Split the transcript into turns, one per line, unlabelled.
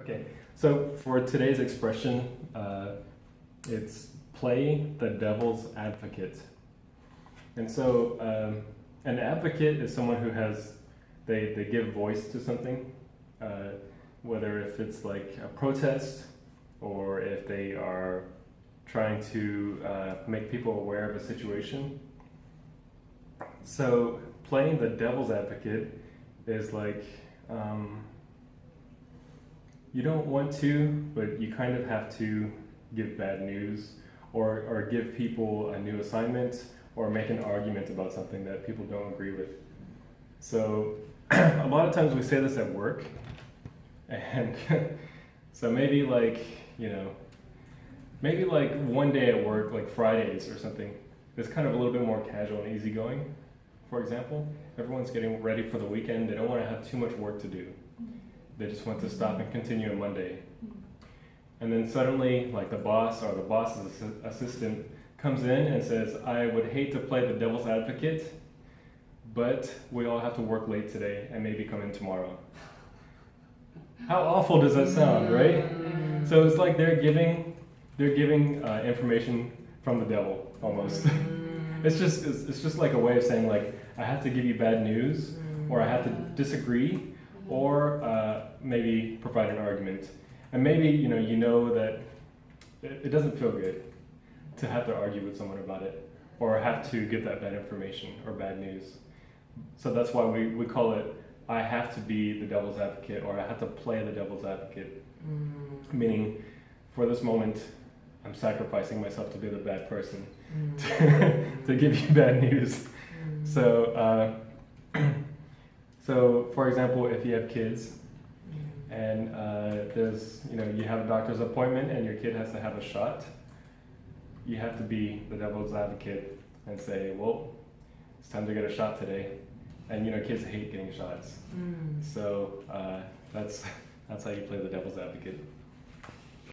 Okay, so for today's expression, it's play the devil's advocate. And so an advocate is someone who has, they give voice to something, whether if it's like a protest or if they are trying to make people aware of a situation. So playing the devil's advocate is like, you don't want to, but you kind of have to give bad news or give people a new assignment or make an argument about something that people don't agree with. So a lot of times we say this at work, and so maybe like, maybe like one day at work, like Fridays or something, it's kind of a little bit more casual and easygoing. For example, everyone's getting ready for the weekend. They don't want to have too much work to do. They just want to stop and continue on Monday. And then suddenly, like the boss or the boss's assistant comes in and says, I would hate to play the devil's advocate, but we all have to work late today and maybe come in tomorrow. How awful does that sound, right? So it's like they're giving information from the devil, almost. It's just like a way of saying, like, I have to give you bad news, or I have to disagree, or maybe provide an argument. And maybe you know that it doesn't feel good to have to argue with someone about it, or have to give that bad information or bad news. So that's why we call it, I have to be the devil's advocate, or I have to play the devil's advocate. Meaning, for this moment, I'm sacrificing myself to be the bad person, to give you bad news. So, so for example, if you have kids, and there's, you have a doctor's appointment and your kid has to have a shot, you have to be the devil's advocate and say, well, it's time to get a shot today. And kids hate getting shots. So that's how you play the devil's advocate.